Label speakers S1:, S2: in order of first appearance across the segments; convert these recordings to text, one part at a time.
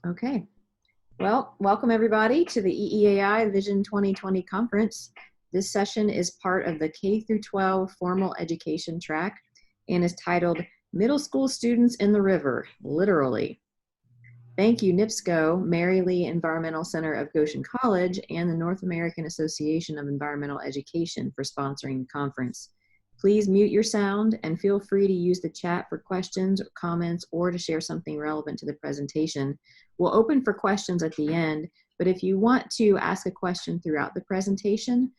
S1: Okay. Well, welcome everybody to the EEAI Vision 2020 conference. This session is part of the K through 12 formal education track and is titled Middle School Students in the River, Literally. Thank you, NIPSCO, Mary Lee Environmental Center of Goshen College, and the North American Association of Environmental Education for sponsoring the conference. Please mute your sound and feel free to use the chat for questions, or comments, or to share something relevant to the presentation. We'll open for questions at the end, but if you want to ask a question throughout the presentation,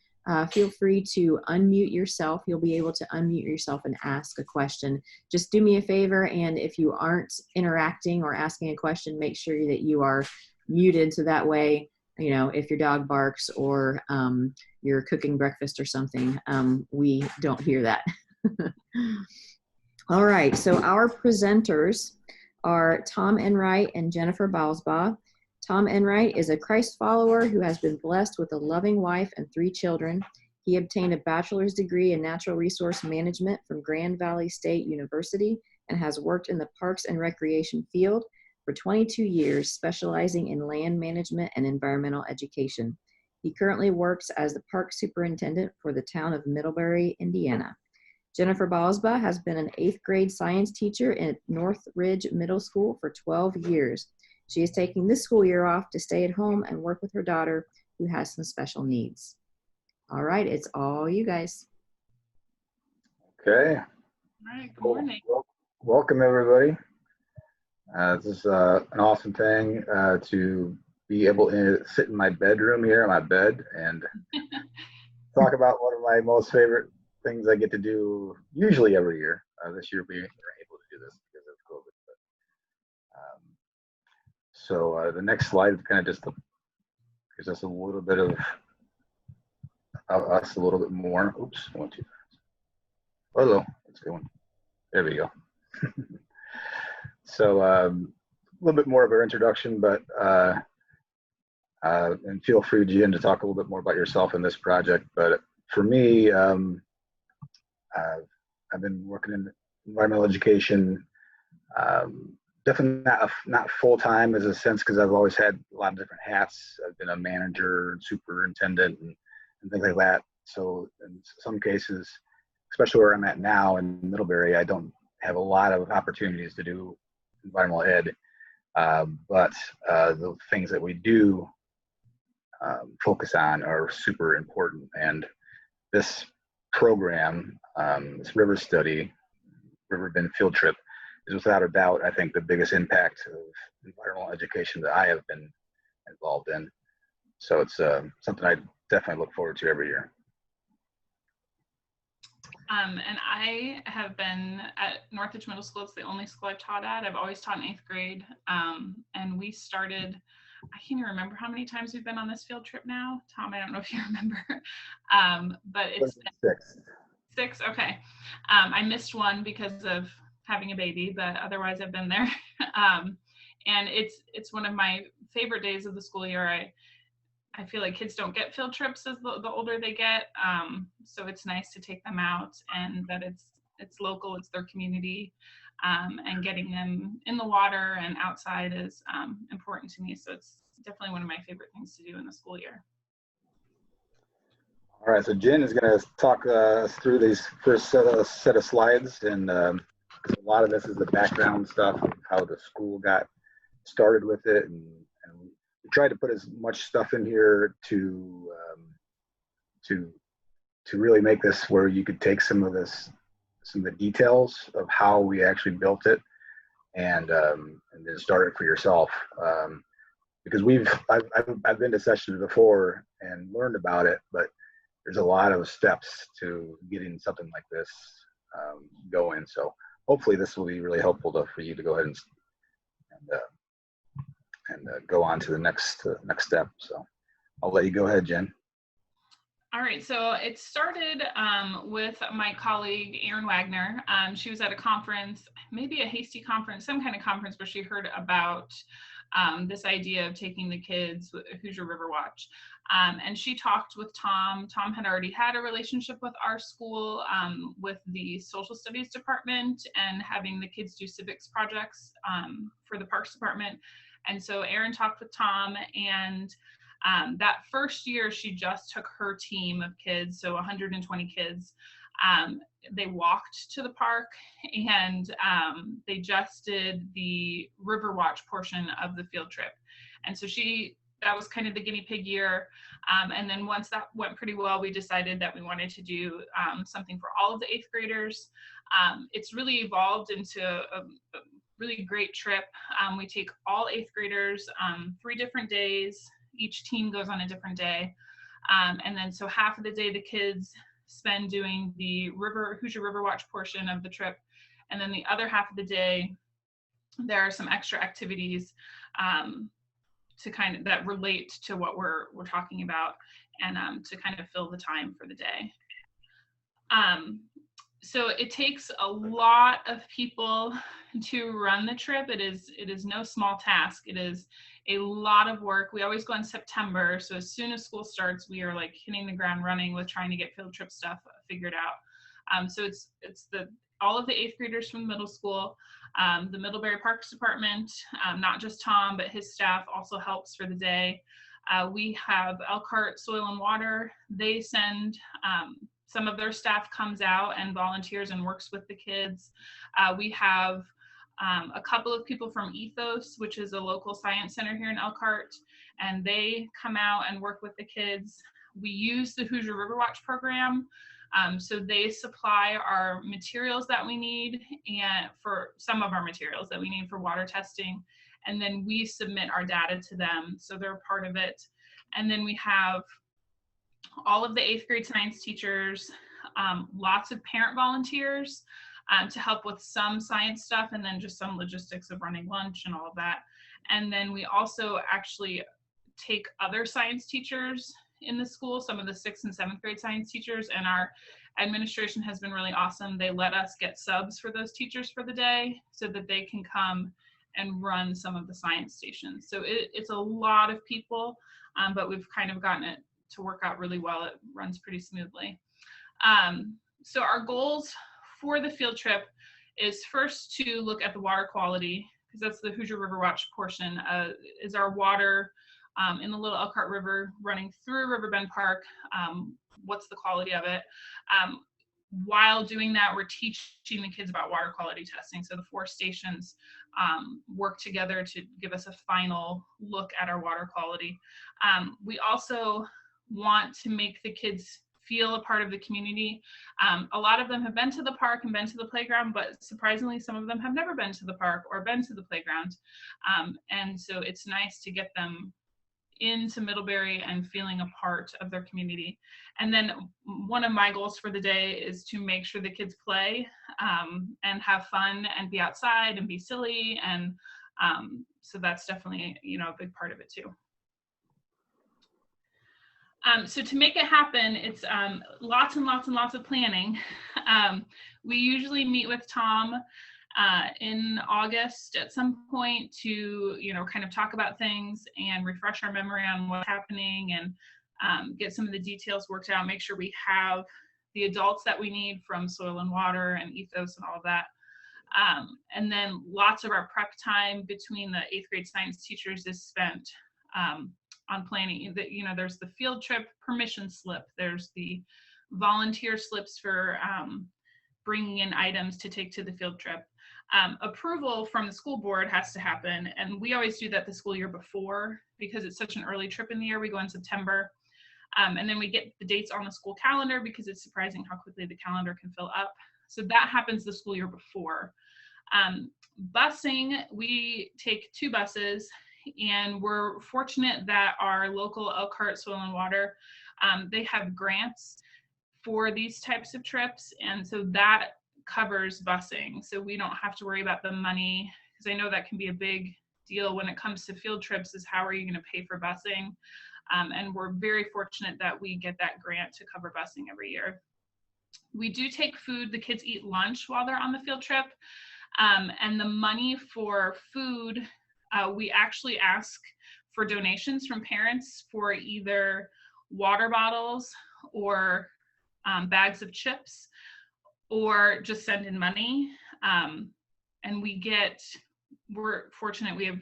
S1: feel free to unmute yourself. You'll be able to unmute yourself and ask a question. Just do me a favor, and if you aren't interacting or asking a question, make sure that you are muted so that way, you know, if your dog barks or you're cooking breakfast or something, we don't hear that. All right, so our presenters are Tom Enright and Jennifer Balsbaugh. Tom Enright is a Christ follower who has been blessed with a loving wife and 3 children. He obtained a bachelor's degree in natural resource management from Grand Valley State University and has worked in the parks and recreation field for 22 years, specializing in land management and environmental education. He currently works as the park superintendent for the town of Middlebury, Indiana. Jennifer Balsbaugh has been an 8th grade science teacher at Northridge Middle School for 12 years. She is taking this school year off to stay at home and work with her daughter who has some special needs. All right, it's all you guys.
S2: Okay.
S3: All right, good morning.
S2: Welcome everybody. This is an awesome thing to be able to sit in my bedroom here on my bed and talk about one of my most favorite things I get to do usually every year. This year we were able to do this because of COVID. So the next slide is kind of just gives us a little bit of us a little bit more. Oops, I went too fast. Hello, it's going. There we go. So a little bit more of our introduction, but and feel free, Jen, to talk a little bit more about yourself in this project. But for me, I've been working in environmental education. Definitely not full-time as a sense, because I've always had a lot of different hats. I've been a manager, superintendent, and things like that. So in some cases, especially where I'm at now in Middlebury, I don't have a lot of opportunities to do environmental ed. But the things that we do focus on are super important. And this program, this river study, river bend field trip, is without a doubt, I think, the biggest impact of environmental education that I have been involved in. So it's something I definitely look forward to every year.
S3: And I have been at Northridge Middle School. It's the only school I've taught at. I've always taught in 8th grade. And we started, I can't even remember how many times we've been on this field trip now. Tom, I don't know if you remember. But it's 6. Okay. I missed one because of having a baby, but otherwise I've been there. And it's one of my favorite days of the school year. I feel like kids don't get field trips as the older they get. So it's nice to take them out, and that it's local, it's their community, and getting them in the water and outside is important to me. So it's definitely one of my favorite things to do in the school year.
S2: All right, so Jen is going to talk us through these first set of slides, and a lot of this is the background stuff of how the school got started with it, and we tried to put as much stuff in here to really make this where you could take some of the details of how we actually built it, and then start it for yourself. Because I've been to sessions before and learned about it, but there's a lot of steps to getting something like this going. So hopefully this will be really helpful for you to go ahead and go on to the next step. So I'll let you go ahead, Jen.
S3: All right, so it started with my colleague, Erin Wagner. She was at a conference, maybe a hasty conference, some kind of conference, where she heard about this idea of taking the kids with Hoosier River Watch. And she talked with Tom. Tom had already had a relationship with our school, with the social studies department, and having the kids do civics projects for the parks department. And so Erin talked with Tom, and that first year she just took her team of kids, so 120 kids. They walked to the park, and they just did the River Watch portion of the field trip. And so that was kind of the guinea pig year. And then once that went pretty well, we decided that we wanted to do something for all of the 8th graders. It's really evolved into a really great trip. We take all 8th graders 3 different days. Each team goes on a different day. And then so half of the day the kids spend doing the Hoosier River Watch portion of the trip. And then the other half of the day, there are some extra activities to kind of that relate to what we're talking about, and to kind of fill the time for the day. So it takes a lot of people to run the trip. It is no small task. It is a lot of work. We always go in September, so as soon as school starts, we are like hitting the ground running with trying to get field trip stuff figured out. So it's all of the 8th graders from middle school, the Middlebury Parks Department, not just Tom, but his staff also helps for the day. We have Elkhart Soil and Water. They send some of their staff comes out and volunteers and works with the kids. We have a couple of people from Ethos, which is a local science center here in Elkhart, and they come out and work with the kids. We use the Hoosier River Watch program. So they supply our materials that we need, and for some of our materials that we need for water testing, and then we submit our data to them, so they're a part of it. And then we have all of the 8th grade science teachers, lots of parent volunteers to help with some science stuff, and then just some logistics of running lunch and all of that. And then we also actually take other science teachers in the school, some of the 6th and 7th grade science teachers, and our administration has been really awesome. They let us get subs for those teachers for the day so that they can come and run some of the science stations. So it's a lot of people, but we've kind of gotten it to work out really well. It runs pretty smoothly. So our goals for the field trip is first to look at the water quality, because that's the Hoosier River Watch portion. Is our water in the Little Elkhart River running through Riverbend Park? What's the quality of it? While doing that, we're teaching the kids about water quality testing. So the 4 stations work together to give us a final look at our water quality. We also want to make the kids feel a part of the community. A lot of them have been to the park and been to the playground, but surprisingly, some of them have never been to the park or been to the playground. And so it's nice to get them into Middlebury and feeling a part of their community. And then one of my goals for the day is to make sure the kids play and have fun and be outside and be silly. And so that's definitely, a big part of it too. So to make it happen, it's lots and lots and lots of planning. We usually meet with Tom in August at some point to, kind of talk about things and refresh our memory on what's happening, and get some of the details worked out, make sure we have the adults that we need from Soil and Water and Ethos and all of that. And then lots of our prep time between the 8th grade science teachers is spent on planning. That, there's the field trip permission slip, there's the volunteer slips for bringing in items to take to the field trip. Approval from the school board has to happen, and we always do that the school year before because it's such an early trip in the year. We go in September, and then we get the dates on the school calendar because it's surprising how quickly the calendar can fill up. So that happens the school year before. Busing, we take 2 buses, and we're fortunate that our local Elkhart Soil and Water, they have grants for these types of trips, and so that covers busing. So we don't have to worry about the money, because I know that can be a big deal when it comes to field trips, is how are you going to pay for busing? And we're very fortunate that we get that grant to cover busing every year. We do take food. The kids eat lunch while they're on the field trip. And the money for food, we actually ask for donations from parents for either water bottles or bags of chips, or just send in money. And we're fortunate, we have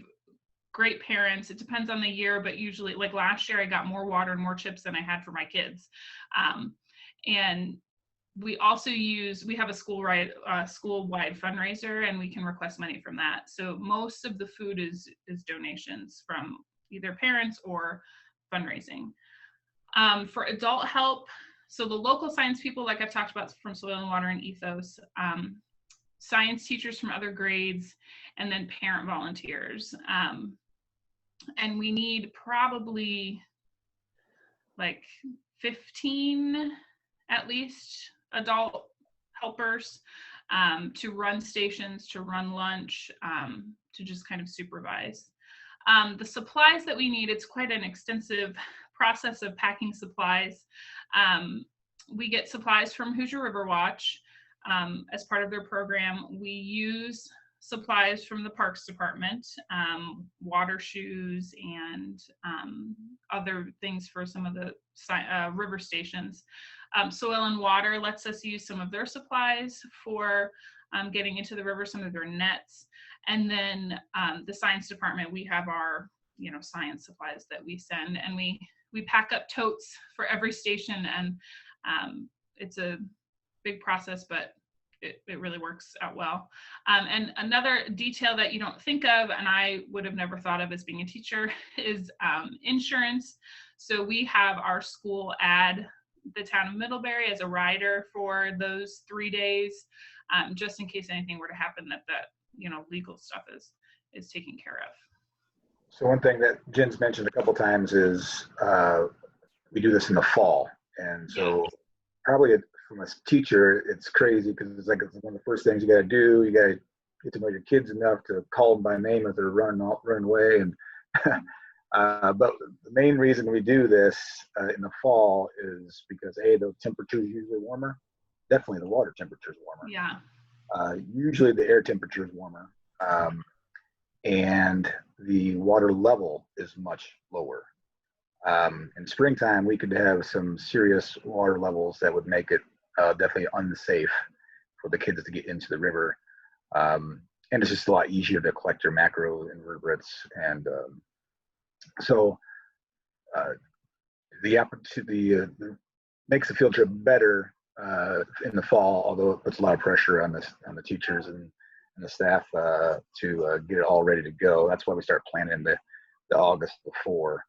S3: great parents. It depends on the year, but usually, like last year, I got more water and more chips than I had for my kids. And we also we have a school-wide fundraiser, and we can request money from that. So most of the food is donations from either parents or fundraising. For adult help, so the local science people, like I've talked about, from Soil and Water and Ethos, science teachers from other grades, and then parent volunteers. And we need probably like 15 at least adult helpers to run stations, to run lunch, to just kind of supervise. The supplies that we need, it's quite an extensive process of packing supplies. We get supplies from Hoosier River Watch as part of their program. We use supplies from the Parks Department, water shoes and other things for some of the river stations. Soil and Water lets us use some of their supplies for getting into the river, some of their nets. And then the Science Department, we have our science supplies that we send, and we pack up totes for every station, and it's a big process, but it really works out well. And another detail that you don't think of, and I would have never thought of as being a teacher, is insurance. So we have our school add the town of Middlebury as a rider for those 3 days, just in case anything were to happen, that legal stuff is taken care of.
S2: So one thing that Jen's mentioned a couple times is we do this in the fall, and so probably from a teacher, it's crazy because it's like it's one of the first things you got to do. You got to get to know your kids enough to call them by name if they're running away. And but the main reason we do this in the fall is because the temperature is usually warmer. Definitely the water temperature is warmer.
S3: Yeah.
S2: Usually the air temperature is warmer, and the water level is much lower. In springtime, we could have some serious water levels that would make it definitely unsafe for the kids to get into the river. And it's just a lot easier to collect your macro invertebrates. And so the opportunity makes the field trip better in the fall, although it puts a lot of pressure on the teachers and the staff to get it all ready to go. That's why we start planning the August before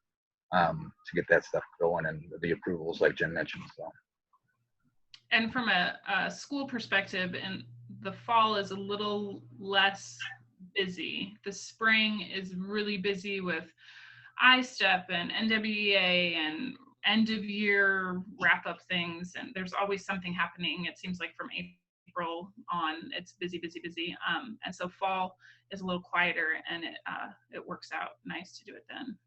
S2: to get that stuff going, and the approvals like Jen mentioned. So.
S3: And from a school perspective, and the fall is a little less busy. The spring is really busy with iStep and NWEA and end of year wrap up things, and there's always something happening. It seems like from April on, it's busy. And so fall is a little quieter, and it works out nice to do it then.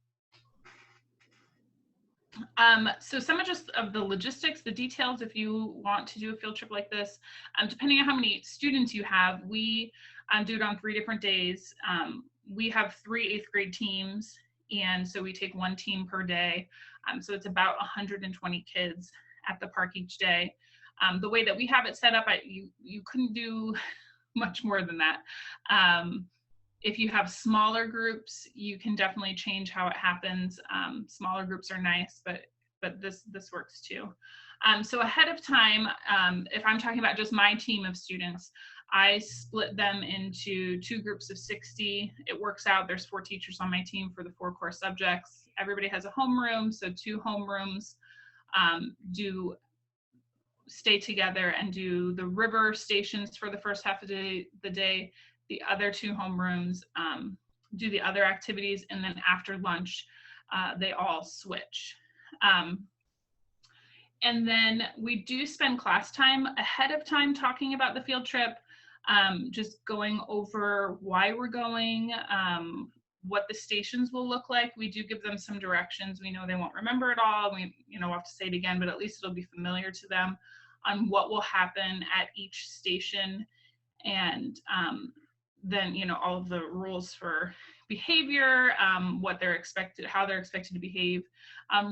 S3: So some of the logistics, the details, if you want to do a field trip like this, depending on how many students you have, we do it on 3 different days. We have 3 8th grade teams, and so we take 1 team per day. So it's about 120 kids at the park each day. The way that we have it set up, you couldn't do much more than that. If you have smaller groups, you can definitely change how it happens. Smaller groups are nice, but this works too. So ahead of time, if I'm talking about just my team of students, I split them into 2 groups of 60. It works out. There's 4 teachers on my team for the 4 core subjects. Everybody has a homeroom, so 2 homerooms do stay together and do the river stations for the first half of the day. The other 2 homerooms do the other activities, and then after lunch, they all switch. And then we do spend class time ahead of time talking about the field trip, just going over why we're going, what the stations will look like. We do give them some directions. We know they won't remember it all. We'll have to say it again, but at least it'll be familiar to them on what will happen at each station. And then all of the rules for behavior, what they're expected, how they're expected to behave,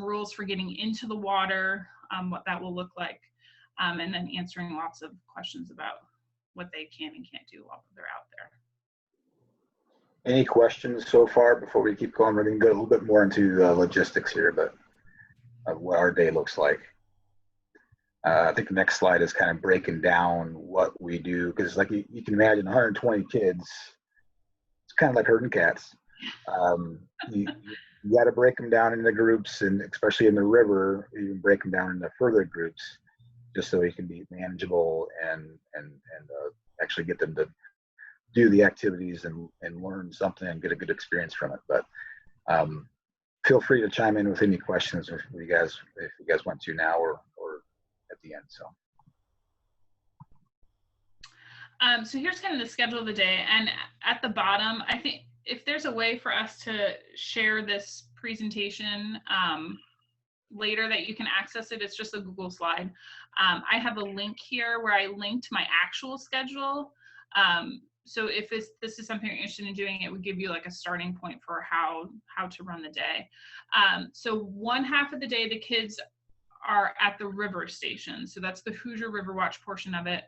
S3: rules for getting into the water, what that will look like, and then answering lots of questions about what they can and can't do while they're out there.
S2: Any questions so far before we keep going? We're going to go a little bit more into logistics here, but of what our day looks like. I think the next slide is kind of breaking down what we do, because like you can imagine 120 kids, it's kind of like herding cats. You got to break them down into groups, and especially in the river, you can break them down into further groups just so it can be manageable and actually get them to do the activities and learn something and get a good experience from it. But feel free to chime in with any questions if you guys want to now or at the end.
S3: So here's kind of the schedule of the day, and at the bottom, I think if there's a way for us to share this presentation later that you can access it, it's just a Google slide. I have a link here where I linked my actual schedule. So if this is something you're interested in doing, it would give you like a starting point for how to run the day. So one half of the day, the kids are at the river station. So that's the Hoosier River Watch portion of it.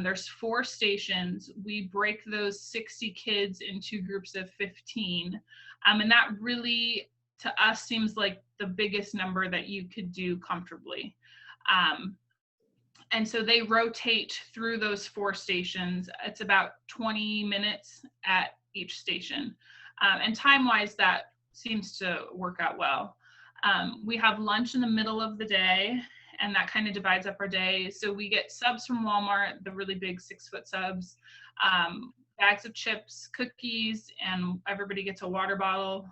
S3: There's 4 stations. We break those 60 kids into groups of 15. And that really, to us, seems like the biggest number that you could do comfortably. And so they rotate through those 4 stations. It's about 20 minutes at each station. And time-wise, that seems to work out well. We have lunch in the middle of the day, and that kind of divides up our day. So we get subs from Walmart, the really big 6-foot subs, bags of chips, cookies, and everybody gets a water bottle.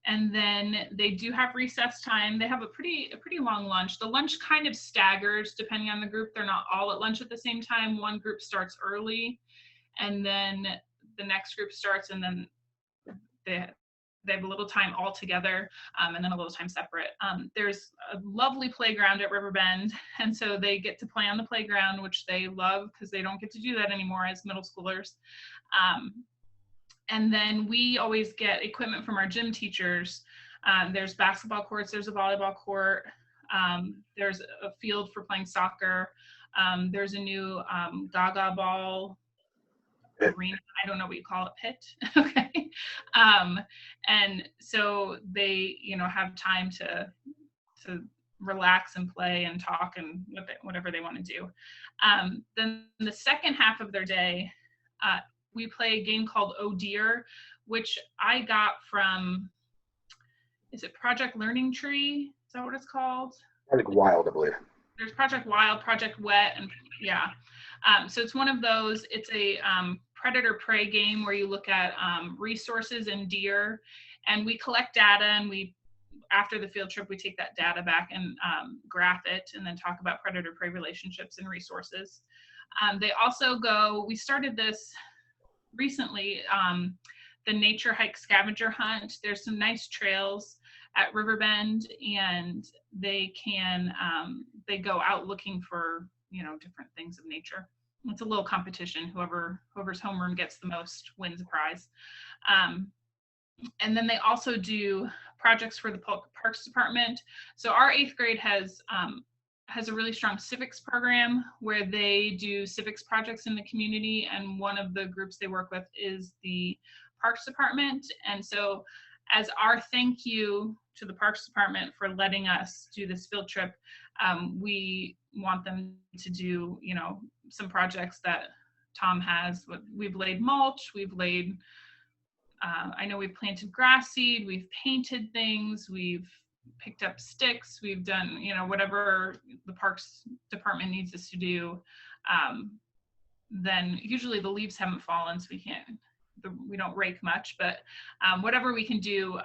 S3: And then they do have recess time. They have a pretty long lunch. The lunch kind of staggers depending on the group. They're not all at lunch at the same time. One group starts early, and then the next group starts, and then they have a little time all together, and then a little time separate. There's a lovely playground at Riverbend, and so they get to play on the playground, which they love because they don't get to do that anymore as middle schoolers. And then we always get equipment from our gym teachers. There's basketball courts, there's a volleyball court, there's a field for playing soccer, there's a new gaga ball arena, I don't know what you call it, pit, okay. And so they, have time to relax and play and talk and whatever they want to do. Then the second half of their day, we play a game called Oh Dear, which I got from, is it Project Learning Tree? Is that what it's called?
S2: Project Wild, I believe.
S3: There's Project Wild, Project Wet, and yeah. So it's one of those, it's a predator prey game where you look at resources and deer, and we collect data, and after the field trip, we take that data back and graph it, and then talk about predator prey relationships and resources. They also we started this recently, the nature hike scavenger hunt. There's some nice trails at Riverbend, and they go out looking for different things of nature. It's a little competition. Whoever's homeroom gets the most wins a prize. And then they also do projects for the Parks Department. So our 8th grade has a really strong civics program where they do civics projects in the community, and one of the groups they work with is the Parks Department. And so as our thank you to the Parks Department for letting us do this field trip, we want them to do some projects that Tom has. We've laid mulch, I know we've planted grass seed, we've painted things, we've picked up sticks, we've done whatever the Parks Department needs us to do. Then usually the leaves haven't fallen, so we don't rake much, but whatever we can do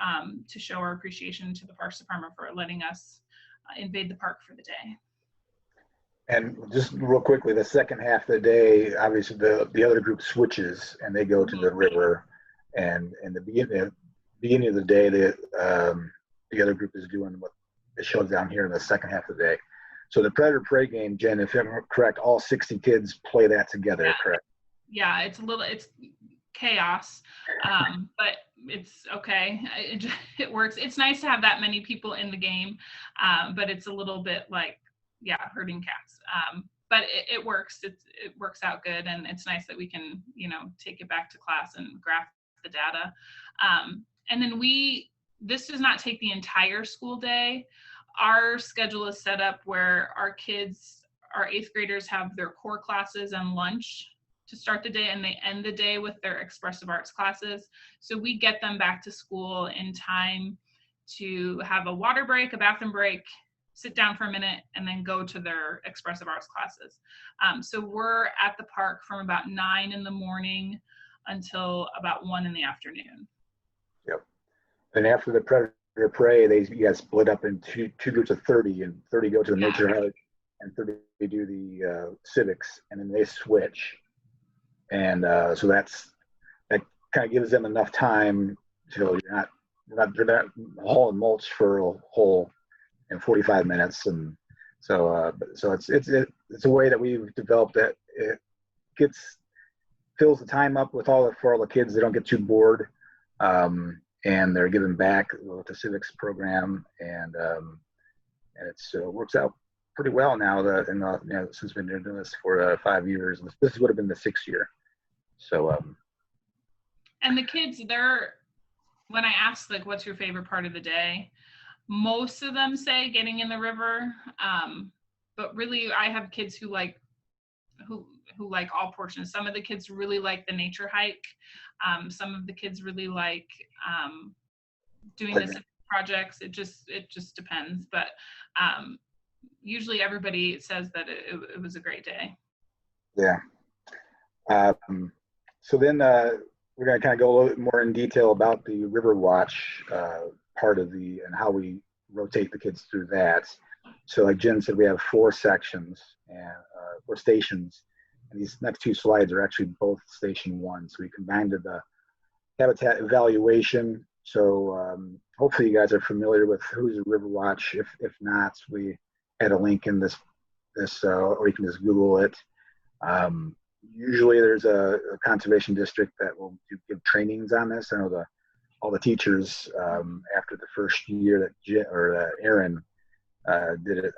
S3: to show our appreciation to the Parks Department for letting us invade the park for the day. And
S2: just real quickly, the second half of the day, obviously the other group switches and they go to the river, and in the beginning of the day, the other group is doing what it shows down here in the second half of the day. So the predator prey game, Jen, if I'm correct, all 60 kids play that together, correct?
S3: Yeah, it's chaos, but it's okay. It works. It's nice to have that many people in the game, but it's a little bit like, herding cats. But it works. It works out good, and it's nice that we can, take it back to class and graph the data. And then this does not take the entire school day. Our schedule is set up where our 8th graders have their core classes and lunch to start the day, and they end the day with their expressive arts classes. So we get them back to school in time to have a water break, a bathroom break, sit down for a minute, and then go to their expressive arts classes. So we're at the park from about 9 in the morning until about 1 in the afternoon.
S2: Yep. And after the predator prey, you guys split up into two groups of 30, and 30 go to the nature hike, and 30 do the civics, and then they switch. And so that kind of gives them enough time till you're not hauling mulch for a whole 45 minutes. And so it's a way that we've developed that it fills the time up for all the kids. They don't get too bored, and they're given back with the civics program, and it works out pretty well now. Since we've been doing this for 5 years, this would have been the 6th year. So
S3: and the kids, when I ask like, what's your favorite part of the day, most of them say getting in the river. But really, I have kids who like all portions. Some of the kids really like the nature hike. Some of the kids really like doing the projects. It just depends. But usually everybody says that it was a great day.
S2: Yeah. So then we're going to kind of go a little bit more in detail about the River Watch part of and how we rotate the kids through that. So like Jen said, we have 4 sections and 4 stations, and these next 2 slides are actually both station 1. So we combined the habitat evaluation. So hopefully you guys are familiar with Hoosier River Watch. If not, we had a link in this or you can just Google it. Usually there's a conservation district that will give trainings on this. I know all the teachers after the first year that Erin did it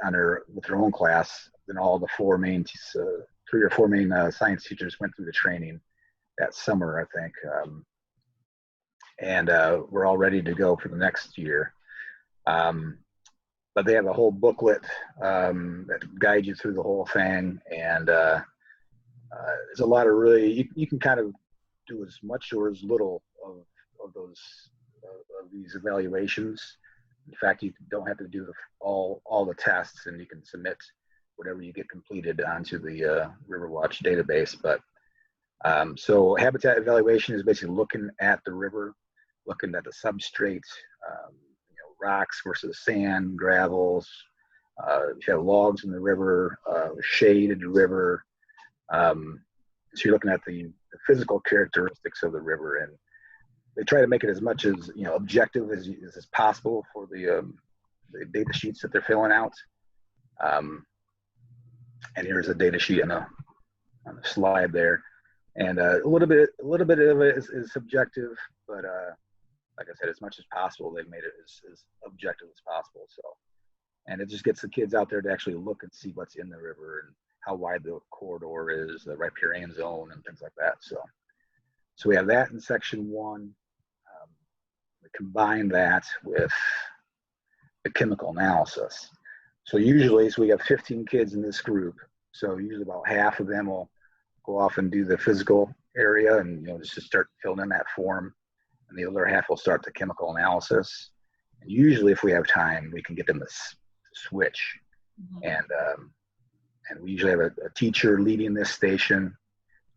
S2: with her own class, then all the 3 or 4 main science teachers went through the training that summer, I think. And we're all ready to go for the next year. But they have a whole booklet that guides you through the whole thing, and there's a lot of really, you can kind of do as much or as little of these evaluations. In fact, you don't have to do all the tests, and you can submit whatever you get completed onto the River Watch database. But so habitat evaluation is basically looking at the river, looking at the substrate, rocks versus sand, gravels. If you have logs in the river, shade in the river. So you're looking at the physical characteristics of the river, and they try to make it as much as objective as possible for the data sheets that they're filling out. And here's a data sheet on the slide there, and a little bit of it is subjective, but like I said, as much as possible, they've made it as objective as possible. So, and it just gets the kids out there to actually look and see what's in the river and how wide the corridor is, the riparian zone, and things like that. So we have that in section 1. We combine that with the chemical analysis. So we have 15 kids in this group. So usually about half of them will go off and do the physical area and just start filling in that form, and the other half will start the chemical analysis. And usually, if we have time, we can get them to switch. Mm-hmm. And we usually have a teacher leading this station,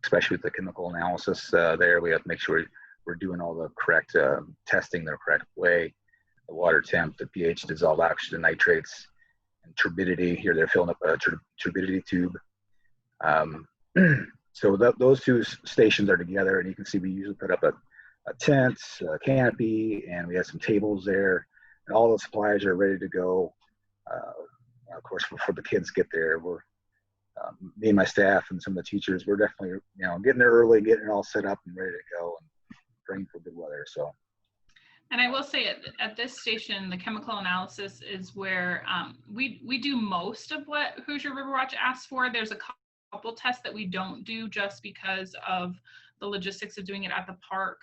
S2: especially with the chemical analysis there. We have to make sure we're doing all the correct testing the correct way, the water temp, the pH, dissolved oxygen, nitrates, and turbidity. Here they're filling up a turbidity tube. So those 2 stations are together, and you can see we usually put up a tent, a canopy, and we have some tables there, and all the supplies are ready to go. Of course, before the kids get there, me and my staff and some of the teachers, we're definitely getting there early, getting it all set up and ready to go, and praying for good weather. So.
S3: And I will say at this station, the chemical analysis is where we do most of what Hoosier River Watch asks for. There's a couple tests that we don't do just because of the logistics of doing it at the park.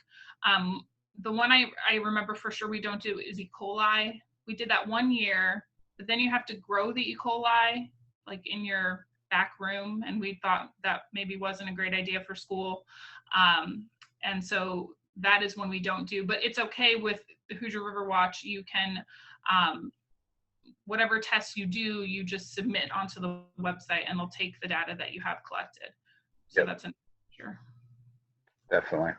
S3: The one I remember for sure we don't do is E. coli. We did that one year, but then you have to grow the E. coli like in your back room, and we thought that maybe wasn't a great idea for school. And so that is when we don't do, but it's okay with the Hoosier River Watch. You can, whatever tests you do, you just submit onto the website and they'll take the data that you have collected. So that's an sure.
S2: Definitely.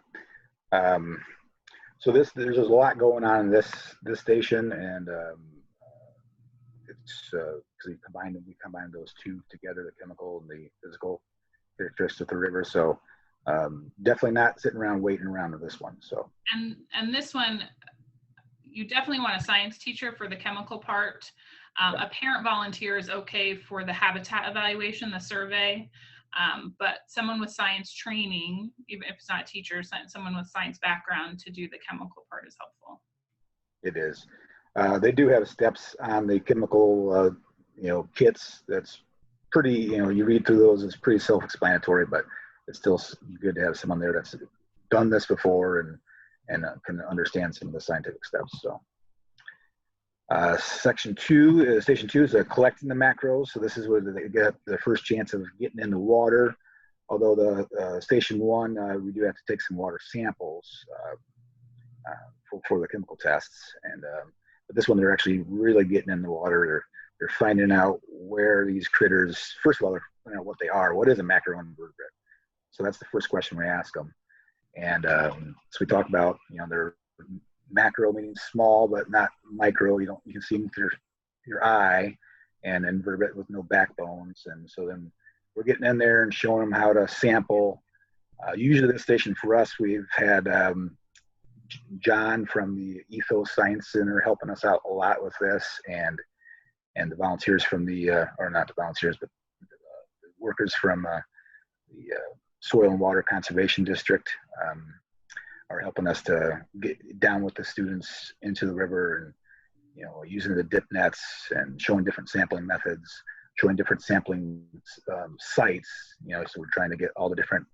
S2: So there's a lot going on in this station, and it's because we combined those two together, the chemical and the physical characteristics of the river. So definitely not sitting around waiting around with this one. So
S3: and this one, you definitely want a science teacher for the chemical part. A parent volunteer is okay for the habitat evaluation, the survey, but someone with science training, even if it's not a teacher, someone with science background to do the chemical part is helpful.
S2: It is. They do have steps on the chemical, kits. That's pretty, you read through those, it's pretty self-explanatory, but it's still good to have someone there that's done this before and can understand some of the scientific steps. So station two is collecting the macros. So this is where they get the first chance of getting in the water. Although the station one, we do have to take some water samples for the chemical tests. And but this one, they're actually really getting in the water. They're finding out where these critters, first of all, they're finding out what they are. What is a macroinvertebrate? So that's the first question we ask them. And so we talk about, they're macro meaning small, but not micro. You can see them with your eye, and invertebrate with no backbones. And so then we're getting in there and showing them how to sample. Usually this station for us, we've had John from the Ethos Science Center helping us out a lot with this, and the volunteers from or not the volunteers, but the workers from the Soil and Water Conservation District are helping us to get down with the students into the river, and using the dip nets and showing different sampling methods, showing different sampling sites. So we're trying to get all the different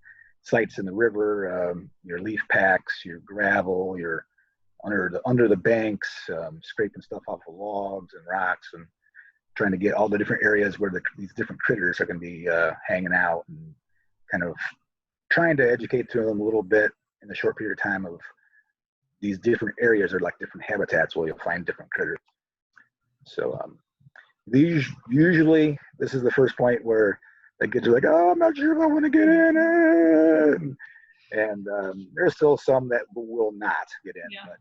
S2: sites in the river, your leaf packs, your gravel, your under the banks, scraping stuff off of logs and rocks, and trying to get all the different areas where these different critters are going to be hanging out, and kind of trying to educate to them a little bit in a short period of time of these different areas are like different habitats where you'll find different critters. So usually this is the first point where the kids are like, oh, I'm not sure if I want to get in it. And there's still some that will not get in.
S3: Yeah.
S2: But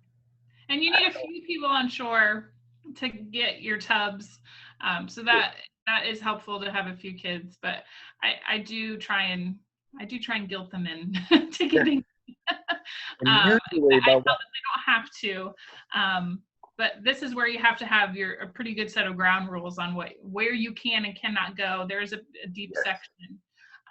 S3: and you need a few people on shore to get your tubs. So that is helpful to have a few kids, but I do try and guilt them in to getting. I tell them they don't have to, but this is where you have to have a pretty good set of ground rules on where you can and cannot go. There's a deep section,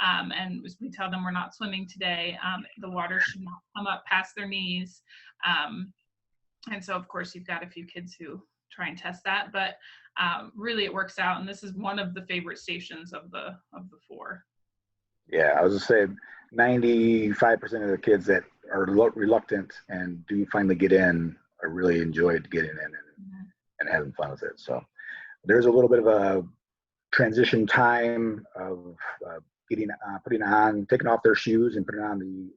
S3: and we tell them we're not swimming today. The water should not come up past their knees, and so of course you've got a few kids who try and test that, but really it works out, and this is one of the favorite stations of the four.
S2: Yeah, I was gonna say 95% of the kids that are reluctant and do finally get in are really enjoyed getting in and having fun with it. So there's a little bit of a transition time of taking off their shoes and putting on the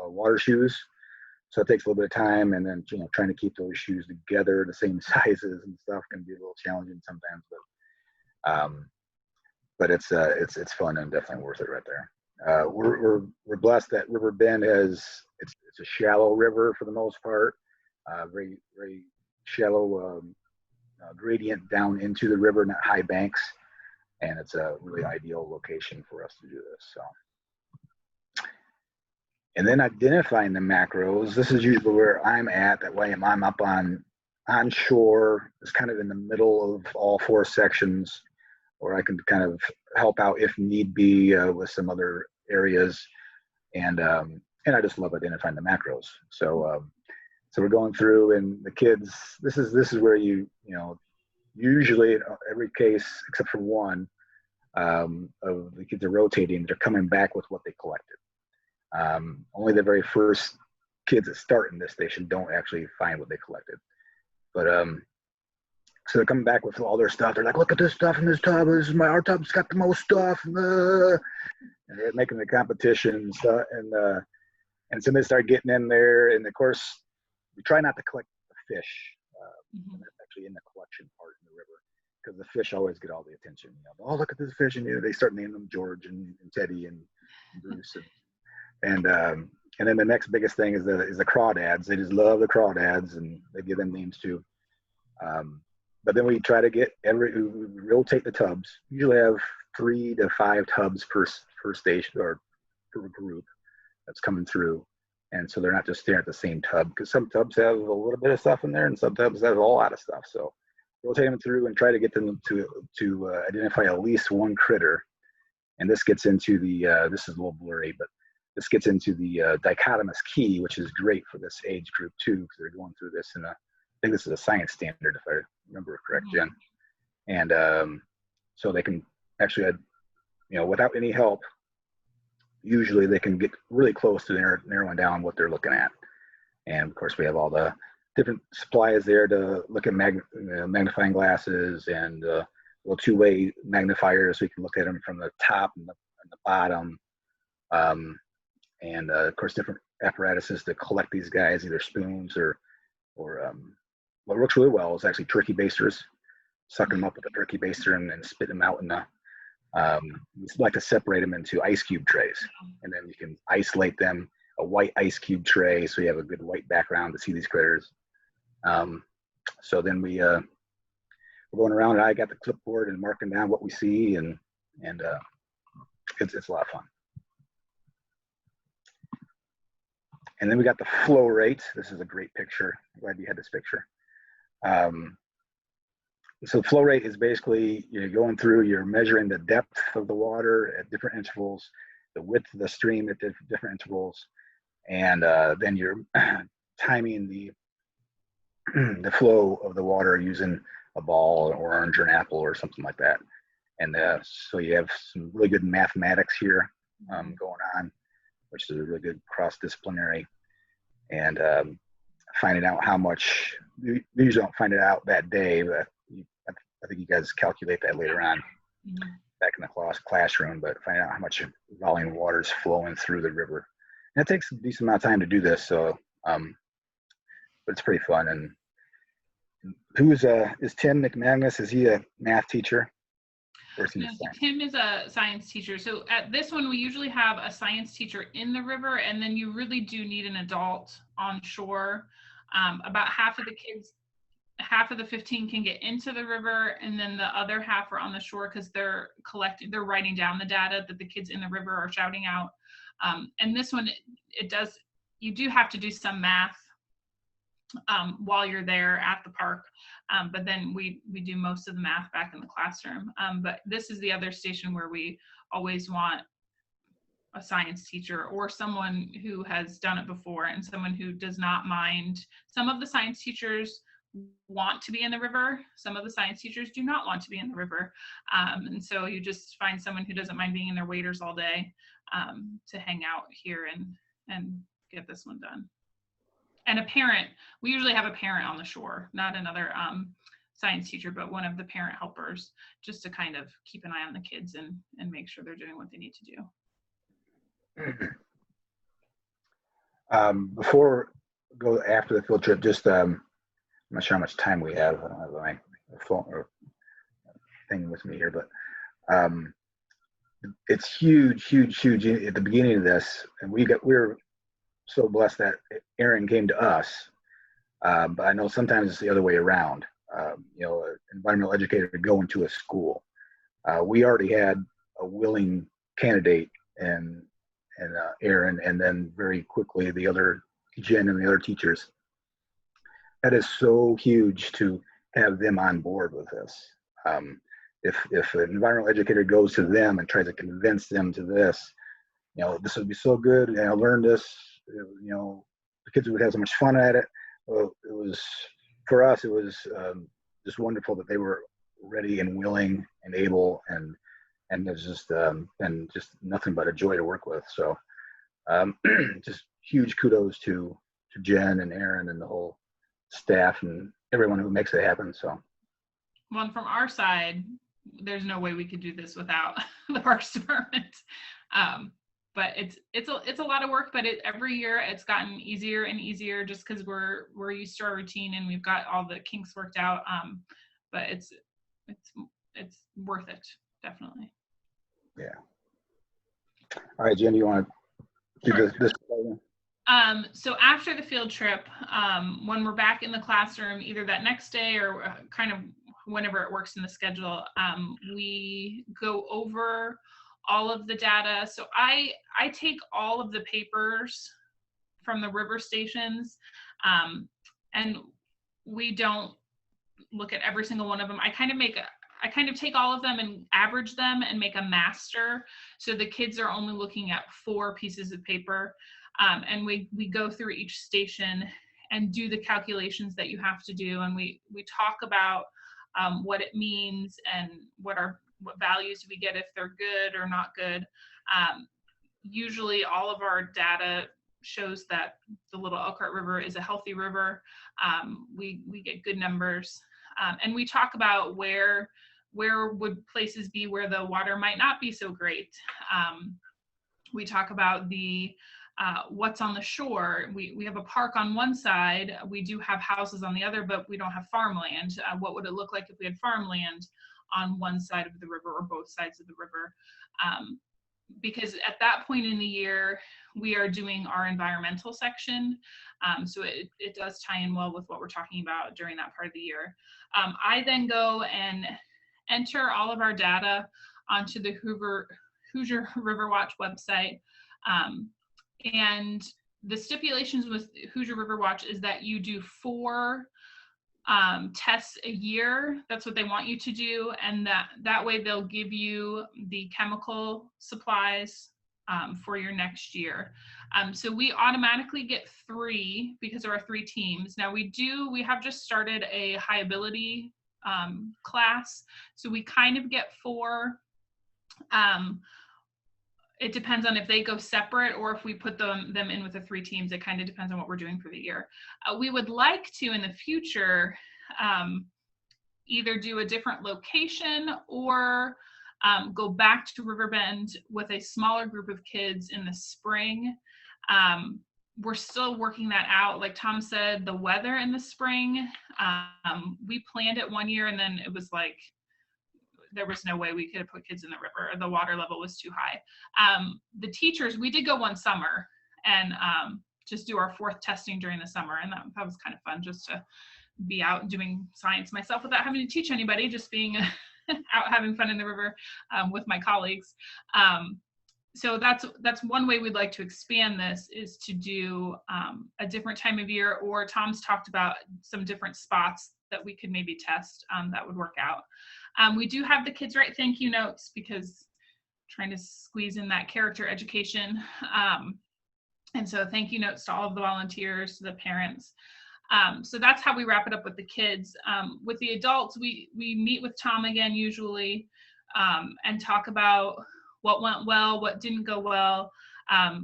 S2: water shoes. So it takes a little bit of time, and then trying to keep those shoes together, the same sizes and stuff, can be a little challenging sometimes. But it's fun and definitely worth it right there. We're blessed that River Bend it's a shallow river for the most part, very very shallow gradient down into the river, not high banks, and it's a really ideal location for us to do this. So. And then identifying the macros. This is usually where I'm at. That way I'm up on shore. It's kind of in the middle of all four sections, where I can kind of help out if need be with some other areas. And I just love identifying the macros. So we're going through, and the kids. This is where usually in every case except for one of the kids are rotating. They're coming back with what they collected. Only the very first kids that start in this station don't actually find what they collected. But so they're coming back with all their stuff. They're like, look at this stuff in this tub. This is our tub's got the most stuff. And they're making the competition and stuff. And so they start getting in there. And of course, we try not to collect the fish. That's actually in the collection part in the river, because the fish always get all the attention. Oh, look at this fish. And they start naming them George and Teddy and Bruce. And then the next biggest thing is the crawdads. They just love the crawdads, and they give them names too. But then we try to get we rotate the tubs. We usually have 3 to 5 tubs per station or per group that's coming through. And so they're not just staring at the same tub, because some tubs have a little bit of stuff in there and some tubs have a lot of stuff. So rotate them through and try to get them to identify at least one critter. And this gets into this is a little blurry, but this gets into the dichotomous key, which is great for this age group too, because they're going through this I think this is a science standard, if I remember correct, Jen. And so they can actually, without any help, usually they can get really close to narrowing down what they're looking at. And of course, we have all the different supplies there to look at magnifying glasses and little 2-way magnifiers, so we can look at them from the top and the bottom. And of course, different apparatuses to collect these guys, either spoons or what works really well is actually turkey basters. Suck them up with a turkey baster and spit them out in the. We like to separate them into ice cube trays, and then you can isolate them. A white ice cube tray, so you have a good white background to see these critters. So then we're going around, and I got the clipboard and marking down what we see, and it's a lot of fun. And then we got the flow rate. This is a great picture. I'm glad you had this picture. So flow rate is basically you're going through, you're measuring the depth of the water at different intervals, the width of the stream at different intervals, and then you're timing the flow of the water using a ball, an orange, or an apple, or something like that. And so you have some really good mathematics here going on, which is a really good cross-disciplinary, and finding out how much. You usually don't find it out that day, but I think you guys calculate that later on back in the classroom, but find out how much volume of water is flowing through the river. And it takes a decent amount of time to do this, so but it's pretty fun. And is Tim McManus? Is he a math teacher?
S3: No, so Tim is a science teacher. So at this one, we usually have a science teacher in the river, and then you really do need an adult on shore. About half of the kids, half of the 15 can get into the river, and then the other half are on the shore because they're writing down the data that the kids in the river are shouting out. And this one, you do have to do some math while you're there at the park. But then we do most of the math back in the classroom. But this is the other station where we always want a science teacher or someone who has done it before and someone who does not mind. Some of the science teachers want to be in the river. Some of the science teachers do not want to be in the river. And so you just find someone who doesn't mind being in their waders all day to hang out here and get this one done. And a parent, we usually have a parent on the shore, not another science teacher, but one of the parent helpers, just to kind of keep an eye on the kids and make sure they're doing what they need to do.
S2: Before go after the field trip, just I'm not sure how much time we have. I don't have my phone or thing with me here, but it's huge at the beginning of this, and we were so blessed that Erin came to us, but I know sometimes it's the other way around. An environmental educator to go into a school. We already had a willing candidate and Erin, and then very quickly the other Jen and the other teachers. That is so huge to have them on board with this. If an environmental educator goes to them and tries to convince them to this, this would be so good, and I learned this. The kids would have so much fun at it. Well, it was, for us, it was just wonderful that they were ready and willing and able, and there's just been just nothing but a joy to work with. So Just huge kudos to Jen and Erin and the whole staff and everyone who makes it happen. So,
S3: well, and from our side, there's no way we could do this without the Parks Department. But it's a lot of work, but every year it's gotten easier and easier just because we're used to our routine and we've got all the kinks worked out. But it's worth it, definitely.
S2: Yeah. All right, Jen, do you want to do
S3: Sure.
S2: this?
S3: So after the field trip, when we're back in the classroom, either that next day or kind of whenever it works in the schedule, we go over all of the data. So I take all of the papers from the river stations, and we don't look at every single one of them. I kind of take all of them and average them and make a master. So the kids are only looking at 4 pieces of paper. And we go through each station and do the calculations that you have to do. And we talk about what it means and what values we get if they're good or not good. Usually all of our data shows that the Little Elkhart River is a healthy river. We get good numbers. And we talk about where would places be where the water might not be so great. We talk about what's on the shore. We have a park on one side. We do have houses on the other, but we don't have farmland. What would it look like if we had farmland on one side of the river or both sides of the river? Because at that point in the year, we are doing our environmental section. So it does tie in well with what we're talking about during that part of the year. I then go and enter all of our data onto the Hoosier River Watch website. And the stipulations with Hoosier River Watch is that you do 4 tests a year. That's what they want you to do. And that way they'll give you the chemical supplies for your next year. So we automatically get 3 because there are 3 teams. Now we have just started a high ability class. So we kind of get 4. It depends on if they go separate or if we put them in with the 3 teams. It kind of depends on what we're doing for the year. We would like to, in the future, either do a different location or go back to Riverbend with a smaller group of kids in the spring. We're still working that out. Like Tom said, the weather in the spring, we planned it one year and then it was like, there was no way we could have put kids in the river. The water level was too high. The teachers, we did go one summer and just do our 4th testing during the summer. And that was kind of fun just to be out doing science myself without having to teach anybody, just being out having fun in the river with my colleagues. So that's one way we'd like to expand this, is to do a different time of year, or Tom's talked about some different spots that we could maybe test that would work out. We do have the kids write thank you notes because trying to squeeze in that character education. And so thank you notes to all of the volunteers, to the parents. So that's how we wrap it up with the kids. With the adults, we meet with Tom again usually and talk about what went well, what didn't go well.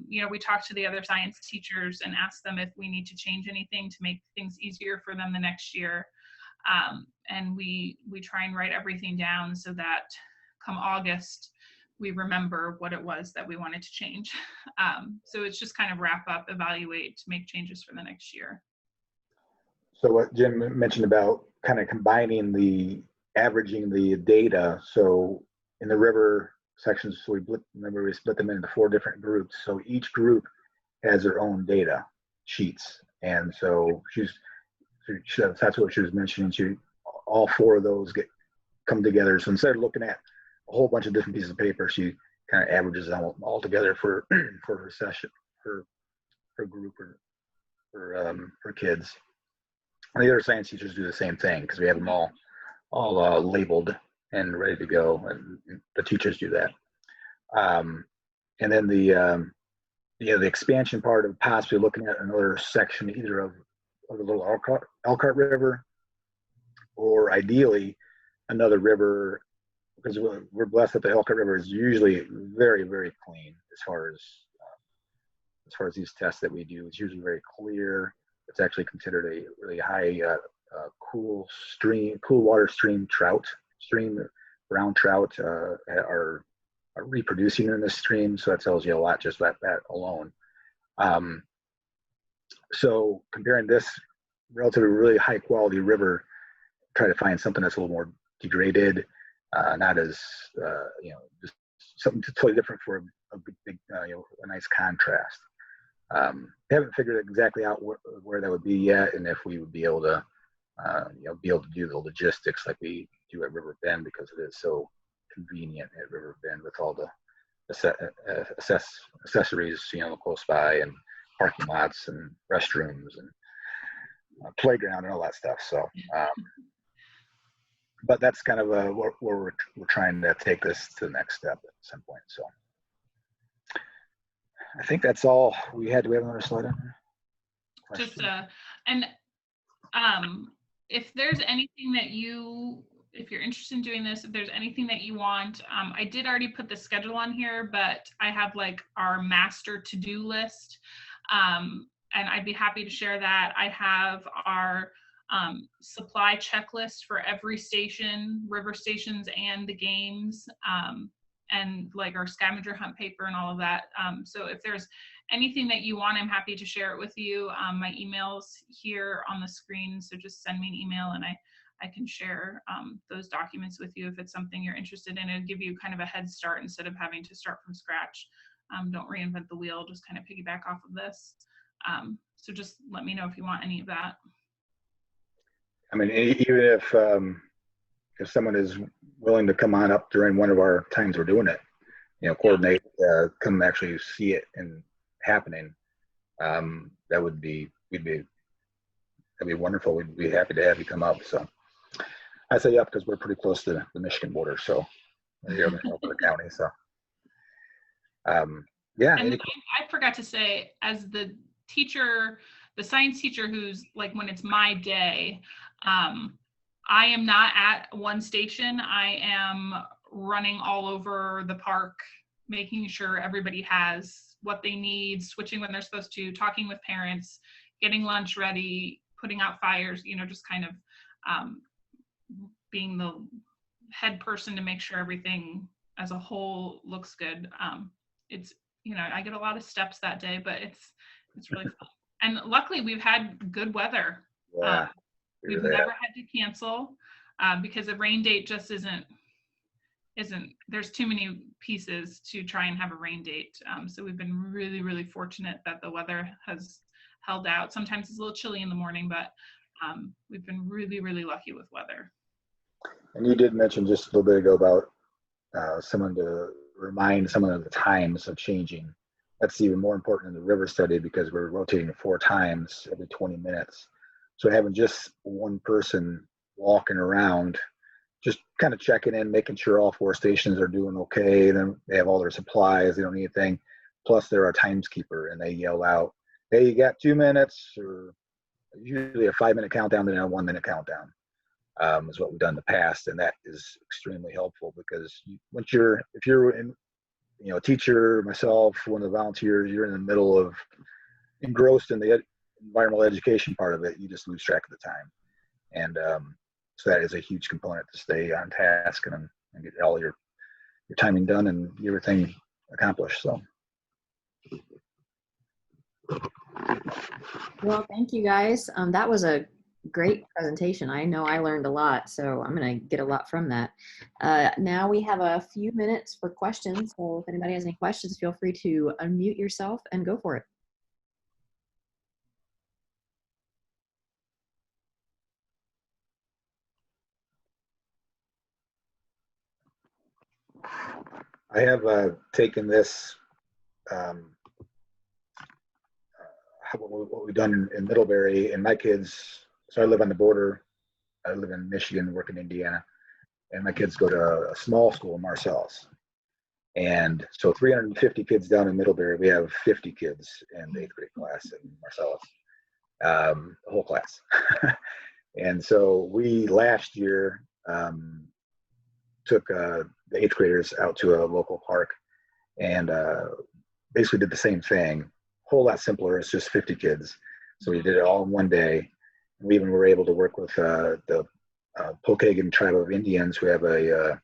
S3: We talk to the other science teachers and ask them if we need to change anything to make things easier for them the next year. And we try and write everything down so that come August, we remember what it was that we wanted to change. So it's just kind of wrap up, evaluate, make changes for the next year.
S2: So what Jim mentioned about kind of combining averaging the data. So in the river sections, so we split them into 4 different groups. So each group has their own data sheets. And so that's what she was mentioning. All 4 of those come together. So instead of looking at a whole bunch of different pieces of paper, she kind of averages them all together for her session, her group, or for kids. And the other science teachers do the same thing because we have them all labeled and ready to go, and the teachers do that. And then the expansion part of possibly looking at another section either of the Little Elkhart River, or ideally another river, because we're blessed that the Elkhart River is usually very, very clean as far as as far as these tests that we do. It's usually very clear. It's actually considered a really high cool water stream trout. Brown trout are reproducing in this stream, so that tells you a lot just that alone. So comparing this relatively really high quality river, try to find something that's a little more degraded, not as just something totally different for a big a nice contrast. Haven't figured exactly out where that would be yet, and if we would be able to do the logistics like we do at River Bend, because it is so convenient at River Bend with all the accessories close by, and parking lots and restrooms and playground and all that stuff. So but that's kind of where we're trying to take this to the next step at some point. So I think that's all we had. Do we have another slide on there?
S3: Just and if there's anything that if you're interested in doing this, if there's anything that you want, I did already put the schedule on here, but I have like our master to-do list, and I'd be happy to share that. I have our supply checklist for every station, river stations, and the games, and like our scavenger hunt paper and all of that. So if there's anything that you want, I'm happy to share it with you. My email's here on the screen, so just send me an email and I can share those documents with you if it's something you're interested in. It'll give you kind of a head start instead of having to start from scratch. Don't reinvent the wheel, just kind of piggyback off of this. So just let me know if you want any of that.
S2: I mean, even if someone is willing to come on up during one of our times we're doing it, coordinate, come actually see it and happening, that'd be wonderful. We'd be happy to have you come up. So I say up because we're pretty close to the Michigan border, so here in the county. So yeah.
S3: And I forgot to say, as the teacher, the science teacher, who's like, when it's my day, I am not at one station. I am running all over the park, making sure everybody has what they need, switching when they're supposed to, talking with parents, getting lunch ready, putting out fires, just kind of being the head person to make sure everything as a whole looks good. It's, I get a lot of steps that day, but it's really fun. And luckily we've had good weather.
S2: Yeah.
S3: We've never had to cancel because the rain date just isn't, there's too many pieces to try and have a rain date. So we've been really, really fortunate that the weather has held out. Sometimes it's a little chilly in the morning, but we've been really, really lucky with weather.
S2: And you did mention just a little bit ago about someone to remind someone of the times of changing. That's even more important in the river study because we're rotating 4 times every 20 minutes. So having just one person walking around, just kind of checking in, making sure all 4 stations are doing okay. Then they have all their supplies, they don't need anything. Plus they're our timeskeeper and they yell out, hey, you got 2 minutes, or usually a 5-minute countdown, then a 1-minute countdown is what we've done in the past. And that is extremely helpful because if you're in, a teacher, myself, one of the volunteers, you're in the middle of engrossed in the environmental education part of it, you just lose track of the time. And so that is a huge component to stay on task and get all your timing done and get everything accomplished. So.
S1: Well, thank you guys. That was a great presentation. I know I learned a lot, so I'm going to get a lot from that. Now we have a few minutes for questions. So if anybody has any questions, feel free to unmute yourself and go for it.
S2: I have taken this, what we've done in Middlebury, and my kids, so I live on the border. I live in Michigan, work in Indiana, and my kids go to a small school in Marcellus. And so 350 kids down in Middlebury, we have 50 kids in the 8th grade class in Marcellus, the whole class. And so we last year took the 8th graders out to a local park and basically did the same thing, whole lot simpler. It's just 50 kids. So we did it all in one day. We even were able to work with the Pokagon tribe of Indians, who have a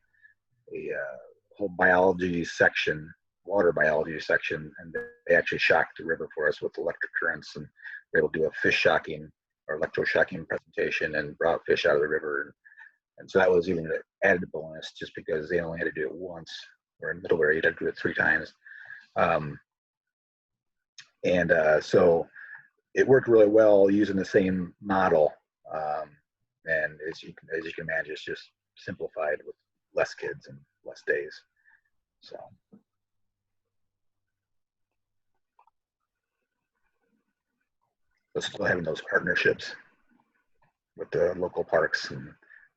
S2: whole biology section, water biology section, and they actually shocked the river for us with electric currents, and were able to do a fish shocking or electroshocking presentation and brought fish out of the river. And so that was even an added bonus, just because they only had to do it once, where in Middlebury you'd have to do it 3 times. So it worked really well using the same model. And as you can imagine, it's just simplified with less kids and less days. So. But still having those partnerships with the local parks and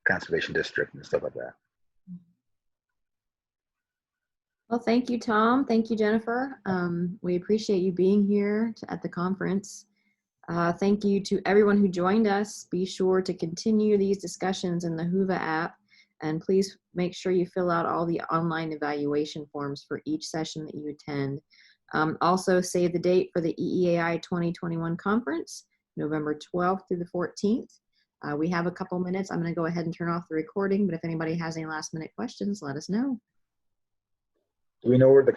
S2: conservation district and stuff like that.
S1: Well, thank you, Tom. Thank you, Jennifer. We appreciate you being here at the conference. Thank you to everyone who joined us. Be sure to continue these discussions in the Whova app, and please make sure you fill out all the online evaluation forms for each session that you attend. Also, save the date for the EEAI 2021 conference, November 12th through the 14th. We have a couple minutes. I'm going to go ahead and turn off the recording, but if anybody has any last minute questions, let us know.
S2: Do we know where the